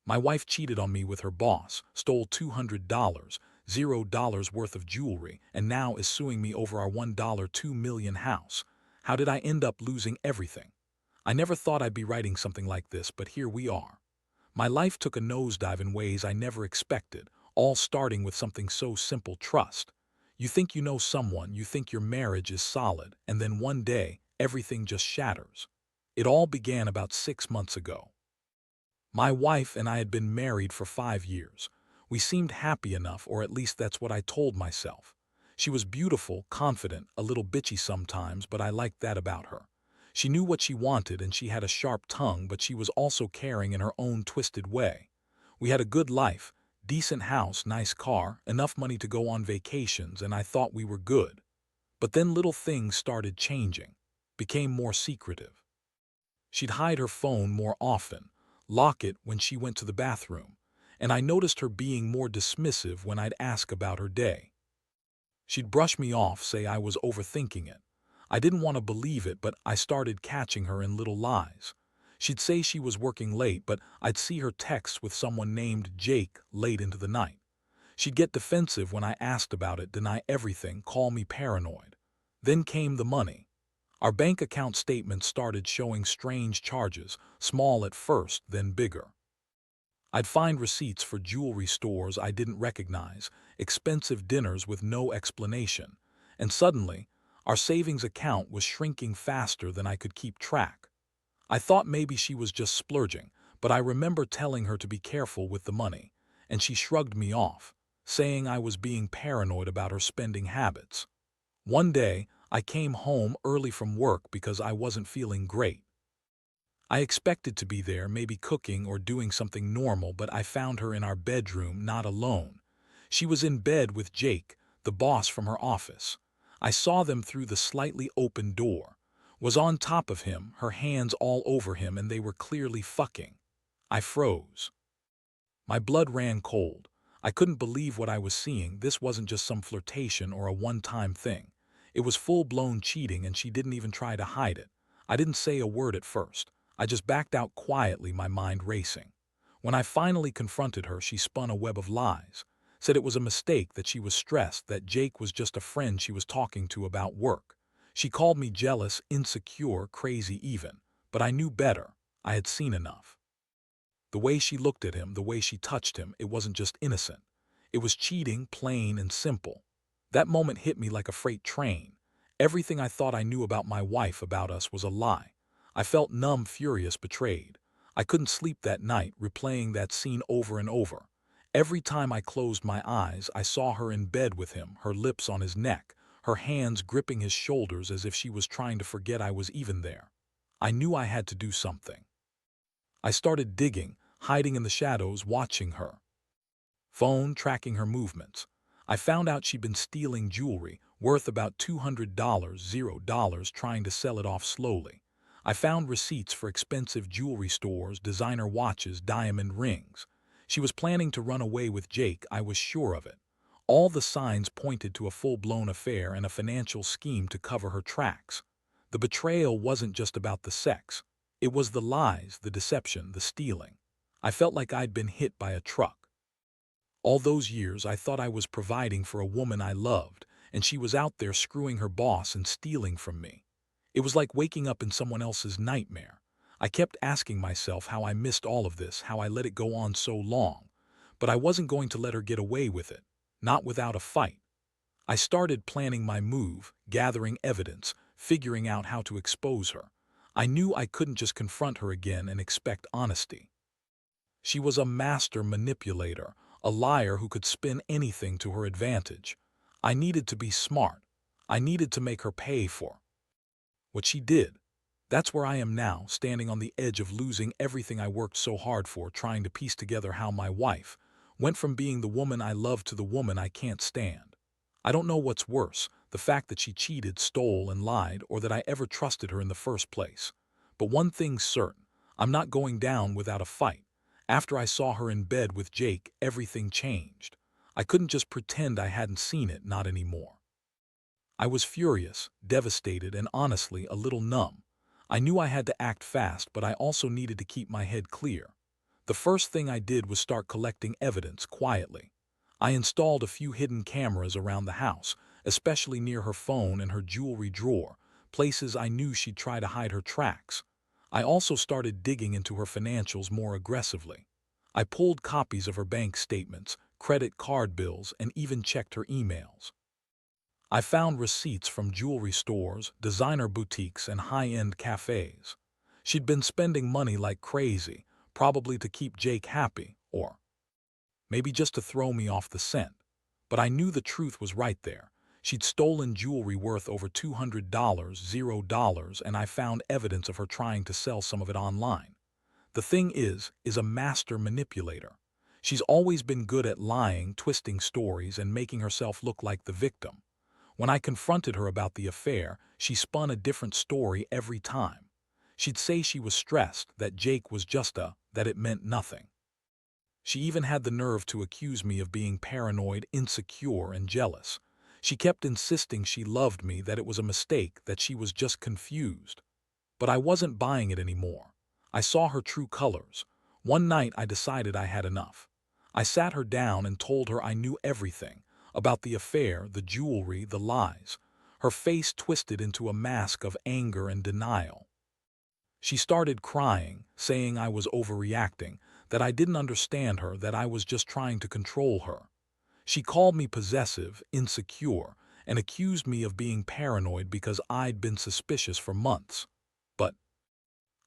My wife cheated on me with her boss, stole $200, $0 worth of jewelry, and now is suing me over our $1.2 million house. How did I end up losing everything? I never thought I'd be writing something like this, but here we are. My life took a nosedive in ways I never expected, all starting with something so simple: trust. You think you know someone, you think your marriage is solid, and then one day, everything just shatters. It all began about 6 months ago. My wife and I had been married for 5 years. We seemed happy enough, or at least that's what I told myself. She was beautiful, confident, a little bitchy sometimes, but I liked that about her. She knew what she wanted and she had a sharp tongue, but she was also caring in her own twisted way. We had a good life, decent house, nice car, enough money to go on vacations, and I thought we were good. But then little things started changing, became more secretive. She'd hide her phone more often, lock it when she went to the bathroom, and I noticed her being more dismissive when I'd ask about her day. She'd brush me off, say I was overthinking it. I didn't want to believe it, but I started catching her in little lies. She'd say she was working late, but I'd see her text with someone named Jake late into the night. She'd get defensive when I asked about it, deny everything, call me paranoid. Then came the money. Our bank account statements started showing strange charges, small at first, then bigger. I'd find receipts for jewelry stores I didn't recognize, expensive dinners with no explanation, and suddenly, our savings account was shrinking faster than I could keep track. I thought maybe she was just splurging, but I remember telling her to be careful with the money, and she shrugged me off, saying I was being paranoid about her spending habits. One day, I came home early from work because I wasn't feeling great. I expected to be there, maybe cooking or doing something normal, but I found her in our bedroom, not alone. She was in bed with Jake, the boss from her office. I saw them through the slightly open door. Was on top of him, her hands all over him, and they were clearly fucking. I froze. My blood ran cold. I couldn't believe what I was seeing. This wasn't just some flirtation or a one-time thing. It was full-blown cheating, and she didn't even try to hide it. I didn't say a word at first. I just backed out quietly, my mind racing. When I finally confronted her, she spun a web of lies. Said it was a mistake, that she was stressed, that Jake was just a friend she was talking to about work. She called me jealous, insecure, crazy even. But I knew better. I had seen enough. The way she looked at him, the way she touched him, it wasn't just innocent. It was cheating, plain and simple. That moment hit me like a freight train. Everything I thought I knew about my wife, about us, was a lie. I felt numb, furious, betrayed. I couldn't sleep that night, replaying that scene over and over. Every time I closed my eyes, I saw her in bed with him, her lips on his neck, her hands gripping his shoulders as if she was trying to forget I was even there. I knew I had to do something. I started digging, hiding in the shadows, watching her phone, tracking her movements. I found out she'd been stealing jewelry, worth about $200, $0, trying to sell it off slowly. I found receipts for expensive jewelry stores, designer watches, diamond rings. She was planning to run away with Jake, I was sure of it. All the signs pointed to a full-blown affair and a financial scheme to cover her tracks. The betrayal wasn't just about the sex. It was the lies, the deception, the stealing. I felt like I'd been hit by a truck. All those years I thought I was providing for a woman I loved, and she was out there screwing her boss and stealing from me. It was like waking up in someone else's nightmare. I kept asking myself how I missed all of this, how I let it go on so long. But I wasn't going to let her get away with it, not without a fight. I started planning my move, gathering evidence, figuring out how to expose her. I knew I couldn't just confront her again and expect honesty. She was a master manipulator, a liar who could spin anything to her advantage. I needed to be smart. I needed to make her pay for what she did. That's where I am now, standing on the edge of losing everything I worked so hard for, trying to piece together how my wife went from being the woman I love to the woman I can't stand. I don't know what's worse, the fact that she cheated, stole, and lied, or that I ever trusted her in the first place. But one thing's certain, I'm not going down without a fight. After I saw her in bed with Jake, everything changed. I couldn't just pretend I hadn't seen it, not anymore. I was furious, devastated, and honestly a little numb. I knew I had to act fast, but I also needed to keep my head clear. The first thing I did was start collecting evidence quietly. I installed a few hidden cameras around the house, especially near her phone and her jewelry drawer, places I knew she'd try to hide her tracks. I also started digging into her financials more aggressively. I pulled copies of her bank statements, credit card bills, and even checked her emails. I found receipts from jewelry stores, designer boutiques, and high-end cafes. She'd been spending money like crazy, probably to keep Jake happy, or maybe just to throw me off the scent. But I knew the truth was right there. She'd stolen jewelry worth over $200, $0, and I found evidence of her trying to sell some of it online. The thing is a master manipulator. She's always been good at lying, twisting stories, and making herself look like the victim. When I confronted her about the affair, she spun a different story every time. She'd say she was stressed, that Jake was that it meant nothing. She even had the nerve to accuse me of being paranoid, insecure, and jealous. She kept insisting she loved me, that it was a mistake, that she was just confused. But I wasn't buying it anymore. I saw her true colors. One night I decided I had enough. I sat her down and told her I knew everything about the affair, the jewelry, the lies. Her face twisted into a mask of anger and denial. She started crying, saying I was overreacting, that I didn't understand her, that I was just trying to control her. She called me possessive, insecure, and accused me of being paranoid because I'd been suspicious for months. But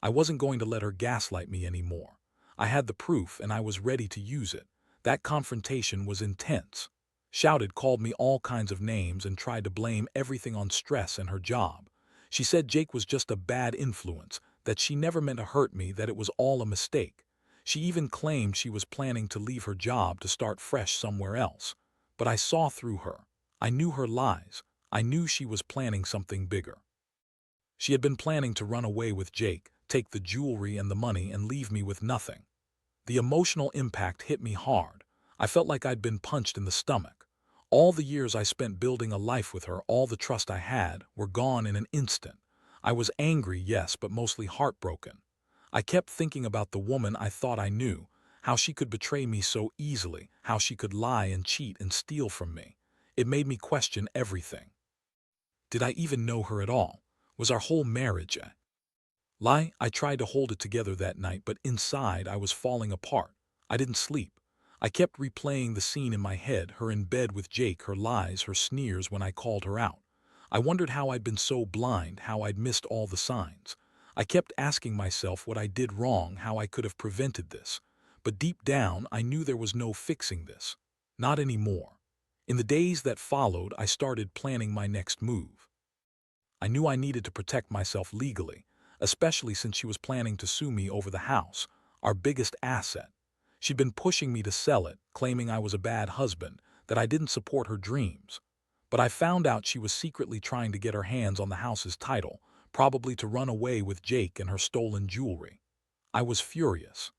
I wasn't going to let her gaslight me anymore. I had the proof and I was ready to use it. That confrontation was intense. Shouted, called me all kinds of names, and tried to blame everything on stress and her job. She said Jake was just a bad influence, that she never meant to hurt me, that it was all a mistake. She even claimed she was planning to leave her job to start fresh somewhere else. But I saw through her. I knew her lies. I knew she was planning something bigger. She had been planning to run away with Jake, take the jewelry and the money, and leave me with nothing. The emotional impact hit me hard. I felt like I'd been punched in the stomach. All the years I spent building a life with her, all the trust I had, were gone in an instant. I was angry, yes, but mostly heartbroken. I kept thinking about the woman I thought I knew, how she could betray me so easily, how she could lie and cheat and steal from me. It made me question everything. Did I even know her at all? Was our whole marriage a lie? I tried to hold it together that night, but inside I was falling apart. I didn't sleep. I kept replaying the scene in my head, her in bed with Jake, her lies, her sneers when I called her out. I wondered how I'd been so blind, how I'd missed all the signs. I kept asking myself what I did wrong, how I could have prevented this. But deep down, I knew there was no fixing this. Not anymore. In the days that followed, I started planning my next move. I knew I needed to protect myself legally, especially since she was planning to sue me over the house, our biggest asset. She'd been pushing me to sell it, claiming I was a bad husband, that I didn't support her dreams. But I found out she was secretly trying to get her hands on the house's title, probably to run away with Jake and her stolen jewelry. I was furious.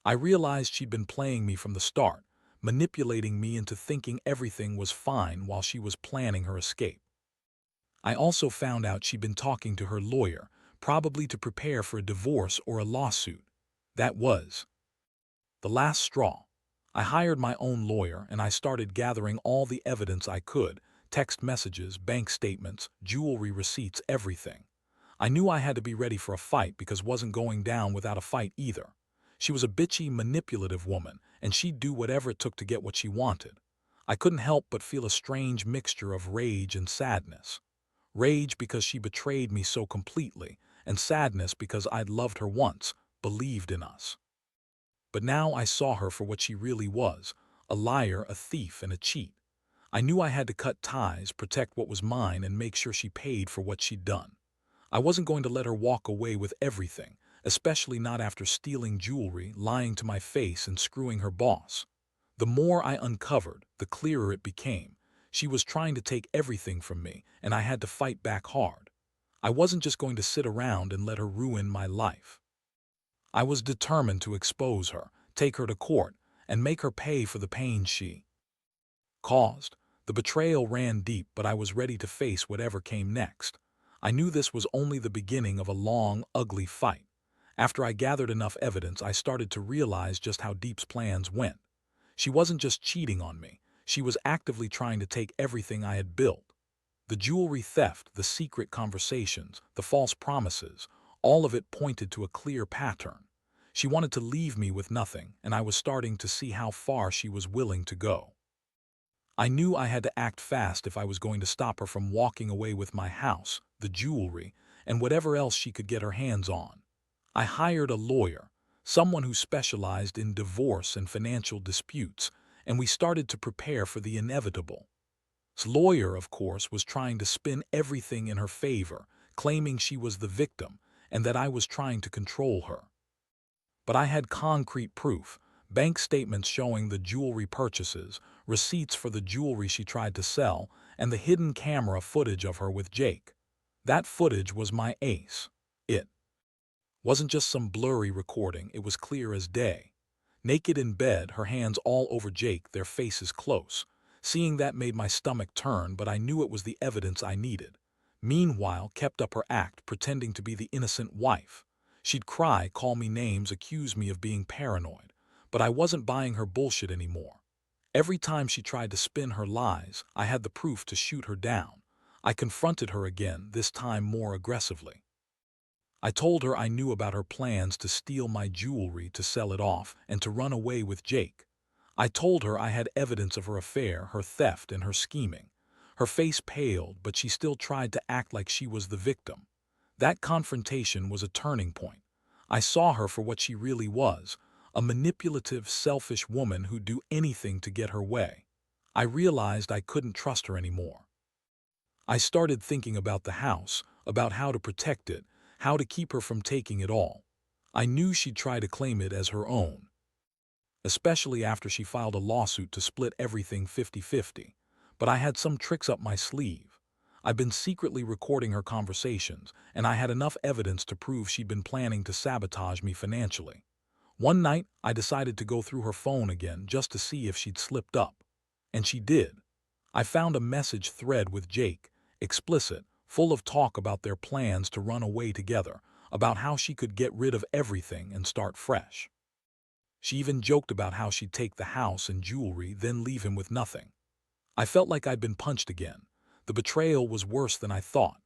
I realized she'd been playing me from the start, manipulating me into thinking everything was fine while she was planning her escape. I also found out she'd been talking to her lawyer, probably to prepare for a divorce or a lawsuit. That was the last straw. I hired my own lawyer and I started gathering all the evidence I could: text messages, bank statements, jewelry receipts, everything. I knew I had to be ready for a fight because wasn't going down without a fight either. She was a bitchy, manipulative woman, and she'd do whatever it took to get what she wanted. I couldn't help but feel a strange mixture of rage and sadness. Rage because she betrayed me so completely, and sadness because I'd loved her once, believed in us. But now I saw her for what she really was: a liar, a thief, and a cheat. I knew I had to cut ties, protect what was mine, and make sure she paid for what she'd done. I wasn't going to let her walk away with everything, especially not after stealing jewelry, lying to my face, and screwing her boss. The more I uncovered, the clearer it became. She was trying to take everything from me, and I had to fight back hard. I wasn't just going to sit around and let her ruin my life. I was determined to expose her, take her to court, and make her pay for the pain she caused. The betrayal ran deep, but I was ready to face whatever came next. I knew this was only the beginning of a long, ugly fight. After I gathered enough evidence, I started to realize just how Deep's plans went. She wasn't just cheating on me, she was actively trying to take everything I had built. The jewelry theft, the secret conversations, the false promises, all of it pointed to a clear pattern. She wanted to leave me with nothing, and I was starting to see how far she was willing to go. I knew I had to act fast if I was going to stop her from walking away with my house, the jewelry, and whatever else she could get her hands on. I hired a lawyer, someone who specialized in divorce and financial disputes, and we started to prepare for the inevitable. This lawyer, of course, was trying to spin everything in her favor, claiming she was the victim and that I was trying to control her. But I had concrete proof, bank statements showing the jewelry purchases, receipts for the jewelry she tried to sell, and the hidden camera footage of her with Jake. That footage was my ace. It wasn't just some blurry recording, it was clear as day. Naked in bed, her hands all over Jake, their faces close. Seeing that made my stomach turn, but I knew it was the evidence I needed. Meanwhile, kept up her act, pretending to be the innocent wife. She'd cry, call me names, accuse me of being paranoid. But I wasn't buying her bullshit anymore. Every time she tried to spin her lies, I had the proof to shoot her down. I confronted her again, this time more aggressively. I told her I knew about her plans to steal my jewelry, to sell it off, and to run away with Jake. I told her I had evidence of her affair, her theft, and her scheming. Her face paled, but she still tried to act like she was the victim. That confrontation was a turning point. I saw her for what she really was, a manipulative, selfish woman who'd do anything to get her way. I realized I couldn't trust her anymore. I started thinking about the house, about how to protect it, how to keep her from taking it all. I knew she'd try to claim it as her own, especially after she filed a lawsuit to split everything 50-50. But I had some tricks up my sleeve. I'd been secretly recording her conversations, and I had enough evidence to prove she'd been planning to sabotage me financially. One night, I decided to go through her phone again just to see if she'd slipped up. And she did. I found a message thread with Jake, explicit, full of talk about their plans to run away together, about how she could get rid of everything and start fresh. She even joked about how she'd take the house and jewelry, then leave him with nothing. I felt like I'd been punched again. The betrayal was worse than I thought.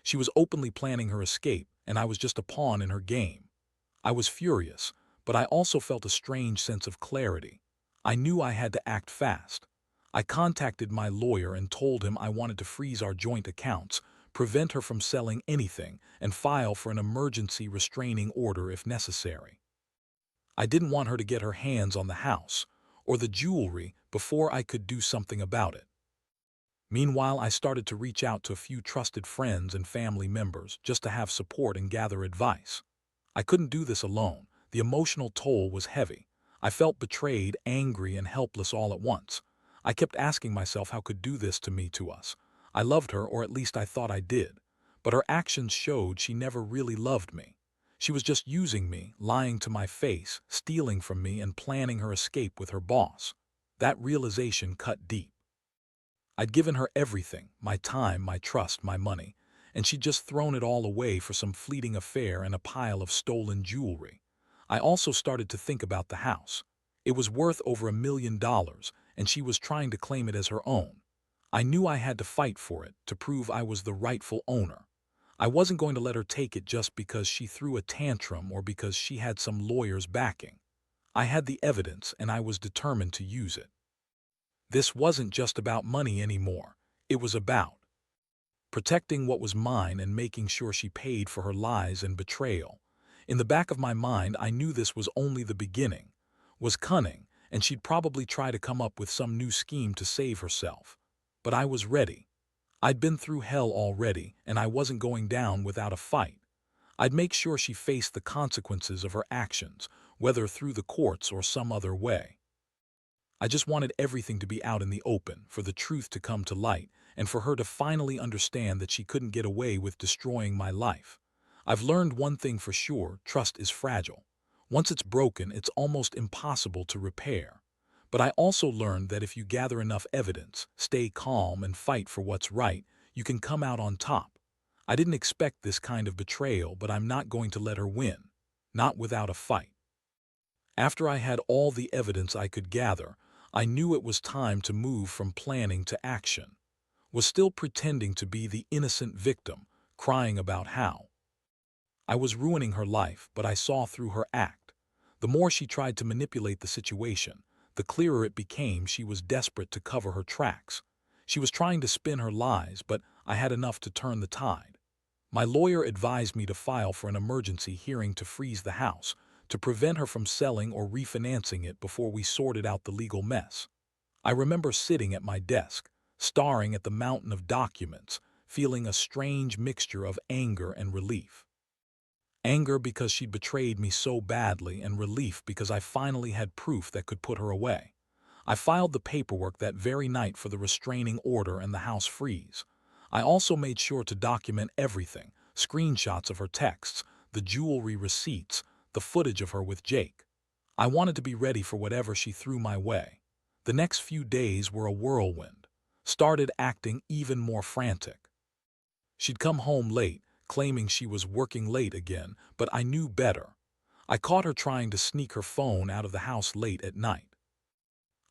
She was openly planning her escape, and I was just a pawn in her game. I was furious, but I also felt a strange sense of clarity. I knew I had to act fast. I contacted my lawyer and told him I wanted to freeze our joint accounts, prevent her from selling anything, and file for an emergency restraining order if necessary. I didn't want her to get her hands on the house or the jewelry before I could do something about it. Meanwhile, I started to reach out to a few trusted friends and family members just to have support and gather advice. I couldn't do this alone. The emotional toll was heavy. I felt betrayed, angry, and helpless all at once. I kept asking myself how could do this to me, to us. I loved her, or at least I thought I did. But her actions showed she never really loved me. She was just using me, lying to my face, stealing from me, and planning her escape with her boss. That realization cut deep. I'd given her everything, my time, my trust, my money, and she'd just thrown it all away for some fleeting affair and a pile of stolen jewelry. I also started to think about the house. It was worth over $1 million, and she was trying to claim it as her own. I knew I had to fight for it, to prove I was the rightful owner. I wasn't going to let her take it just because she threw a tantrum or because she had some lawyer's backing. I had the evidence, and I was determined to use it. This wasn't just about money anymore. It was about protecting what was mine and making sure she paid for her lies and betrayal. In the back of my mind, I knew this was only the beginning, was cunning, and she'd probably try to come up with some new scheme to save herself. But I was ready. I'd been through hell already, and I wasn't going down without a fight. I'd make sure she faced the consequences of her actions, whether through the courts or some other way. I just wanted everything to be out in the open, for the truth to come to light, and for her to finally understand that she couldn't get away with destroying my life. I've learned one thing for sure: trust is fragile. Once it's broken, it's almost impossible to repair. But I also learned that if you gather enough evidence, stay calm, and fight for what's right, you can come out on top. I didn't expect this kind of betrayal, but I'm not going to let her win. not without a fight. After I had all the evidence I could gather, I knew it was time to move from planning to action. Was still pretending to be the innocent victim, crying about how I was ruining her life, but I saw through her act. The more she tried to manipulate the situation, the clearer it became she was desperate to cover her tracks. She was trying to spin her lies, but I had enough to turn the tide. My lawyer advised me to file for an emergency hearing to freeze the house, to prevent her from selling or refinancing it before we sorted out the legal mess. I remember sitting at my desk, staring at the mountain of documents, feeling a strange mixture of anger and relief. Anger because she'd betrayed me so badly, and relief because I finally had proof that could put her away. I filed the paperwork that very night for the restraining order and the house freeze. I also made sure to document everything, screenshots of her texts, the jewelry receipts, the footage of her with Jake. I wanted to be ready for whatever she threw my way. The next few days were a whirlwind. Started acting even more frantic. She'd come home late, claiming she was working late again, but I knew better. I caught her trying to sneak her phone out of the house late at night.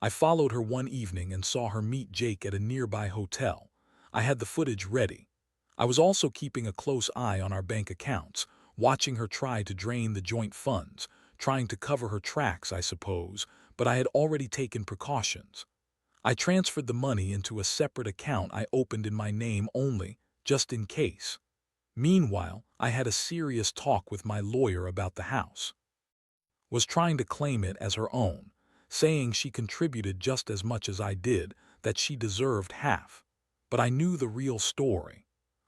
I followed her one evening and saw her meet Jake at a nearby hotel. I had the footage ready. I was also keeping a close eye on our bank accounts, watching her try to drain the joint funds, trying to cover her tracks, I suppose, but I had already taken precautions. I transferred the money into a separate account I opened in my name only, just in case. Meanwhile, I had a serious talk with my lawyer about the house. Was trying to claim it as her own, saying she contributed just as much as I did, that she deserved half. But I knew the real story.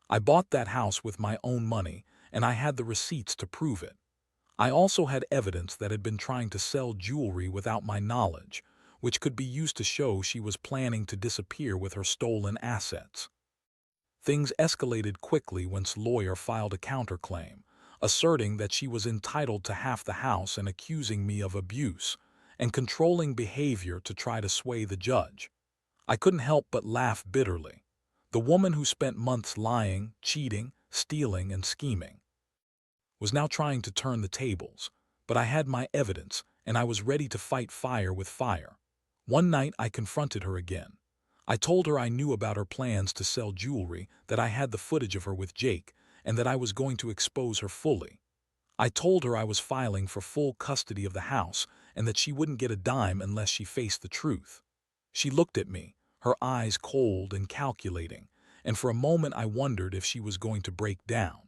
I bought that house with my own money, and I had the receipts to prove it. I also had evidence that had been trying to sell jewelry without my knowledge, which could be used to show she was planning to disappear with her stolen assets. Things escalated quickly once lawyer filed a counterclaim, asserting that she was entitled to half the house and accusing me of abuse and controlling behavior to try to sway the judge. I couldn't help but laugh bitterly. The woman who spent months lying, cheating, stealing, and scheming was now trying to turn the tables, but I had my evidence and I was ready to fight fire with fire. One night I confronted her again. I told her I knew about her plans to sell jewelry, that I had the footage of her with Jake, and that I was going to expose her fully. I told her I was filing for full custody of the house and that she wouldn't get a dime unless she faced the truth. She looked at me, her eyes cold and calculating, and for a moment I wondered if she was going to break down.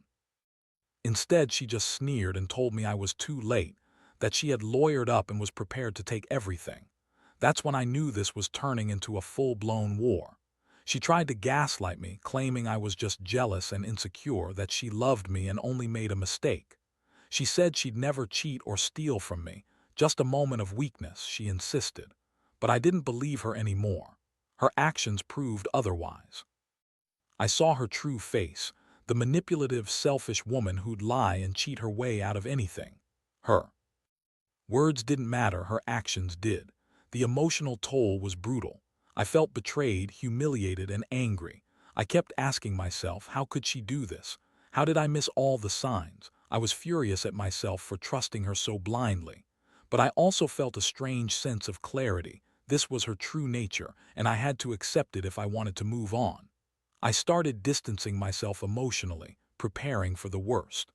Instead, she just sneered and told me I was too late, that she had lawyered up and was prepared to take everything. That's when I knew this was turning into a full-blown war. She tried to gaslight me, claiming I was just jealous and insecure, that she loved me and only made a mistake. She said she'd never cheat or steal from me, just a moment of weakness, she insisted. But I didn't believe her anymore. Her actions proved otherwise. I saw her true face, the manipulative, selfish woman who'd lie and cheat her way out of anything. Her words didn't matter, her actions did. The emotional toll was brutal. I felt betrayed, humiliated, and angry. I kept asking myself, how could she do this? How did I miss all the signs? I was furious at myself for trusting her so blindly. But I also felt a strange sense of clarity. This was her true nature, and I had to accept it if I wanted to move on. I started distancing myself emotionally, preparing for the worst.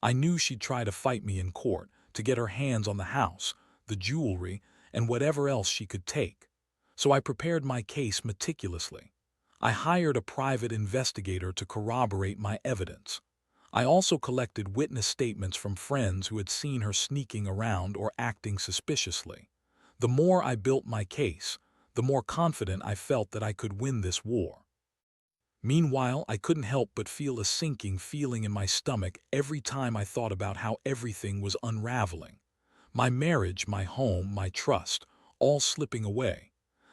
I knew she'd try to fight me in court, to get her hands on the house, the jewelry, and whatever else she could take. So I prepared my case meticulously. I hired a private investigator to corroborate my evidence. I also collected witness statements from friends who had seen her sneaking around or acting suspiciously. The more I built my case, the more confident I felt that I could win this war. Meanwhile, I couldn't help but feel a sinking feeling in my stomach every time I thought about how everything was unraveling. My marriage, my home, my trust, all slipping away.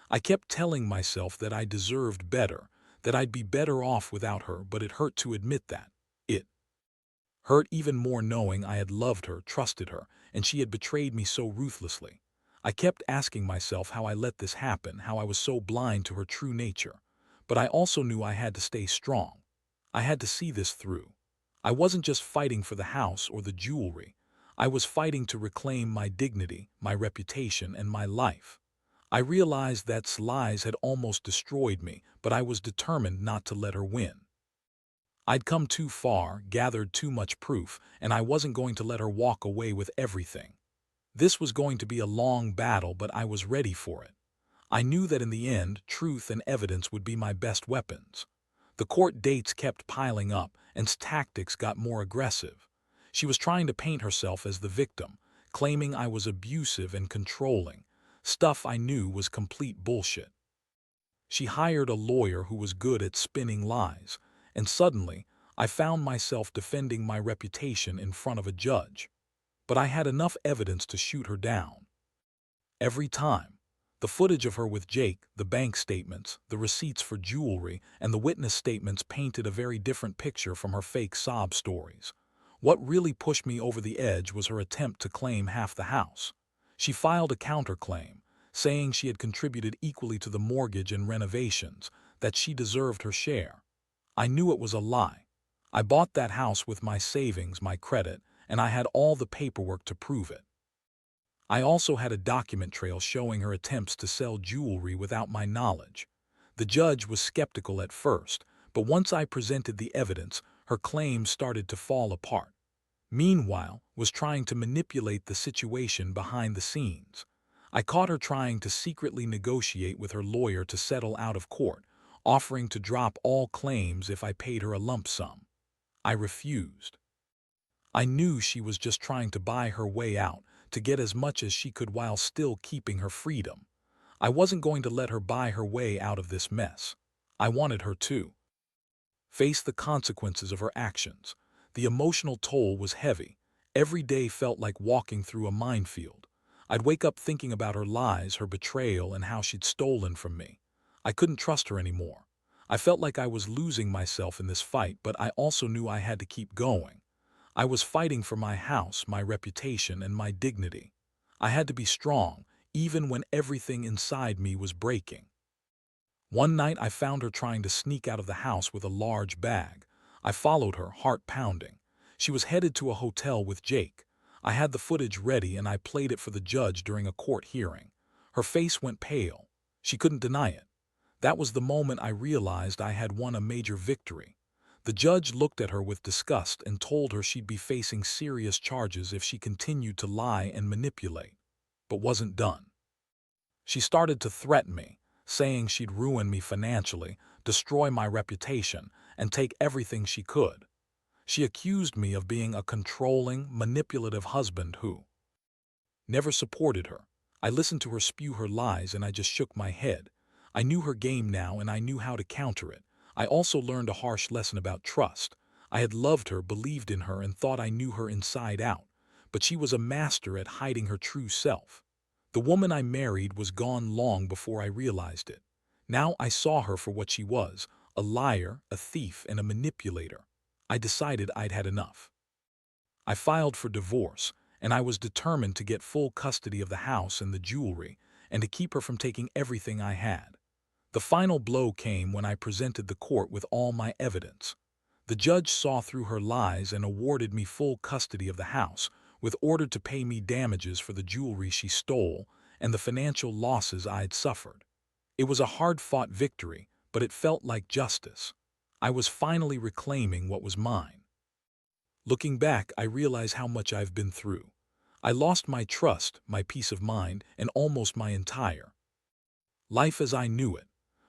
I kept telling myself that I deserved better, that I'd be better off without her, but it hurt to admit that. It hurt even more knowing I had loved her, trusted her, and she had betrayed me so ruthlessly. I kept asking myself how I let this happen, how I was so blind to her true nature. But I also knew I had to stay strong. I had to see this through. I wasn't just fighting for the house or the jewelry. I was fighting to reclaim my dignity, my reputation, and my life. I realized that lies had almost destroyed me, but I was determined not to let her win. I'd come too far, gathered too much proof, and I wasn't going to let her walk away with everything. This was going to be a long battle, but I was ready for it. I knew that in the end, truth and evidence would be my best weapons. The court dates kept piling up, and tactics got more aggressive. She was trying to paint herself as the victim, claiming I was abusive and controlling, stuff I knew was complete bullshit. She hired a lawyer who was good at spinning lies, and suddenly, I found myself defending my reputation in front of a judge. But I had enough evidence to shoot her down. Every time. The footage of her with Jake, the bank statements, the receipts for jewelry, and the witness statements painted a very different picture from her fake sob stories. What really pushed me over the edge was her attempt to claim half the house. She filed a counterclaim, saying she had contributed equally to the mortgage and renovations, that she deserved her share. I knew it was a lie. I bought that house with my savings, my credit, and I had all the paperwork to prove it. I also had a document trail showing her attempts to sell jewelry without my knowledge. The judge was skeptical at first, but once I presented the evidence, her claims started to fall apart. Meanwhile, was trying to manipulate the situation behind the scenes. I caught her trying to secretly negotiate with her lawyer to settle out of court, offering to drop all claims if I paid her a lump sum. I refused. I knew she was just trying to buy her way out, to get as much as she could while still keeping her freedom. I wasn't going to let her buy her way out of this mess. I wanted her to face the consequences of her actions. The emotional toll was heavy. Every day felt like walking through a minefield. I'd wake up thinking about her lies, her betrayal, and how she'd stolen from me. I couldn't trust her anymore. I felt like I was losing myself in this fight, but I also knew I had to keep going. I was fighting for my house, my reputation, and my dignity. I had to be strong, even when everything inside me was breaking. One night I found her trying to sneak out of the house with a large bag. I followed her, heart pounding. She was headed to a hotel with Jake. I had the footage ready and I played it for the judge during a court hearing. Her face went pale. She couldn't deny it. That was the moment I realized I had won a major victory. The judge looked at her with disgust and told her she'd be facing serious charges if she continued to lie and manipulate. But wasn't done. She started to threaten me, saying she'd ruin me financially, destroy my reputation, and take everything she could. She accused me of being a controlling, manipulative husband who never supported her. I listened to her spew her lies and I just shook my head. I knew her game now and I knew how to counter it. I also learned a harsh lesson about trust. I had loved her, believed in her, and thought I knew her inside out, but she was a master at hiding her true self. The woman I married was gone long before I realized it. Now I saw her for what she was, a liar, a thief, and a manipulator. I decided I'd had enough. I filed for divorce, and I was determined to get full custody of the house and the jewelry, and to keep her from taking everything I had. The final blow came when I presented the court with all my evidence. The judge saw through her lies and awarded me full custody of the house, with order to pay me damages for the jewelry she stole and the financial losses I'd suffered. It was a hard-fought victory, but it felt like justice. I was finally reclaiming what was mine. Looking back, I realize how much I've been through. I lost my trust, my peace of mind, and almost my entire life as I knew it.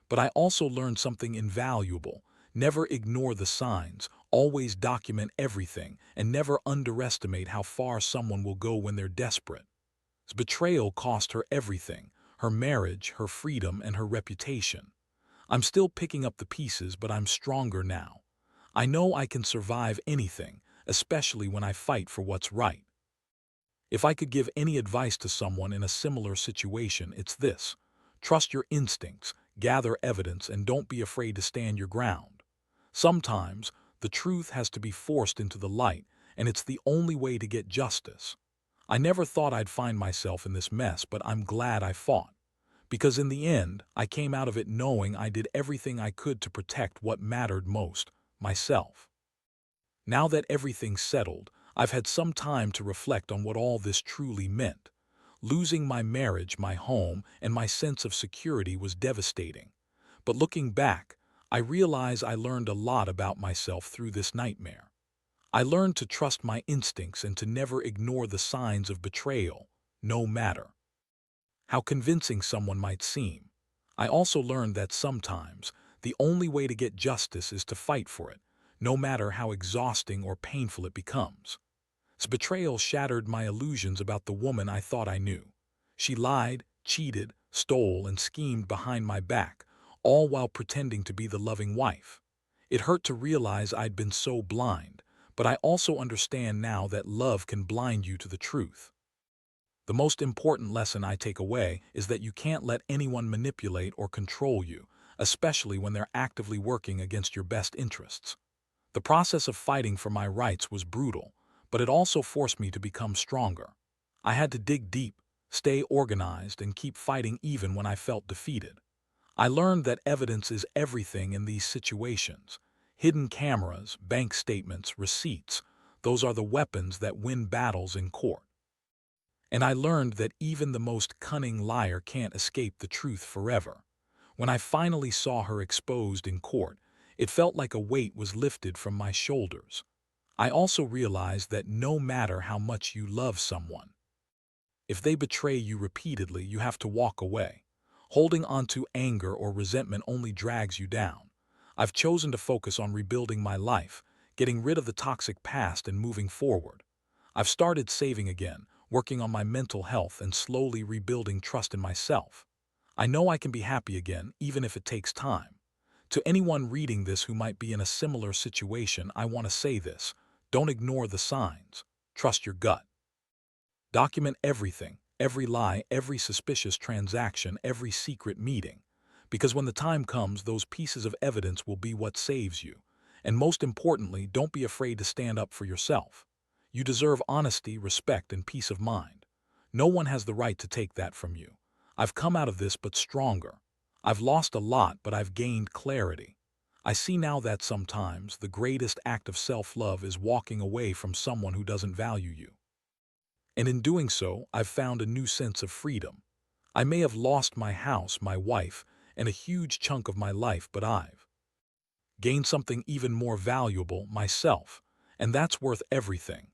But I also learned something invaluable. Never ignore the signs, always document everything, and never underestimate how far someone will go when they're desperate. Betrayal cost her everything, her marriage, her freedom, and her reputation. I'm still picking up the pieces, but I'm stronger now. I know I can survive anything, especially when I fight for what's right. If I could give any advice to someone in a similar situation, it's this: trust your instincts, gather evidence, and don't be afraid to stand your ground. Sometimes, the truth has to be forced into the light, and it's the only way to get justice. I never thought I'd find myself in this mess, but I'm glad I fought. Because in the end, I came out of it knowing I did everything I could to protect what mattered most, myself. Now that everything's settled, I've had some time to reflect on what all this truly meant. Losing my marriage, my home, and my sense of security was devastating. But looking back, I realize I learned a lot about myself through this nightmare. I learned to trust my instincts and to never ignore the signs of betrayal, no matter how convincing someone might seem. I also learned that sometimes the only way to get justice is to fight for it, no matter how exhausting or painful it becomes. This betrayal shattered my illusions about the woman I thought I knew. She lied, cheated, stole, and schemed behind my back, all while pretending to be the loving wife. It hurt to realize I'd been so blind, but I also understand now that love can blind you to the truth. The most important lesson I take away is that you can't let anyone manipulate or control you, especially when they're actively working against your best interests. The process of fighting for my rights was brutal, but it also forced me to become stronger. I had to dig deep, stay organized, and keep fighting even when I felt defeated. I learned that evidence is everything in these situations. Hidden cameras, bank statements, receipts, those are the weapons that win battles in court. And I learned that even the most cunning liar can't escape the truth forever. When I finally saw her exposed in court, it felt like a weight was lifted from my shoulders. I also realized that no matter how much you love someone, if they betray you repeatedly, you have to walk away. Holding on to anger or resentment only drags you down. I've chosen to focus on rebuilding my life, getting rid of the toxic past and moving forward. I've started saving again, working on my mental health and slowly rebuilding trust in myself. I know I can be happy again, even if it takes time. To anyone reading this who might be in a similar situation, I want to say this: don't ignore the signs. Trust your gut. Document everything, every lie, every suspicious transaction, every secret meeting. Because when the time comes, those pieces of evidence will be what saves you. And most importantly, don't be afraid to stand up for yourself. You deserve honesty, respect, and peace of mind. No one has the right to take that from you. I've come out of this but stronger. I've lost a lot, but I've gained clarity. I see now that sometimes the greatest act of self-love is walking away from someone who doesn't value you. And in doing so, I've found a new sense of freedom. I may have lost my house, my wife, and a huge chunk of my life, but I've gained something even more valuable, myself, and that's worth everything.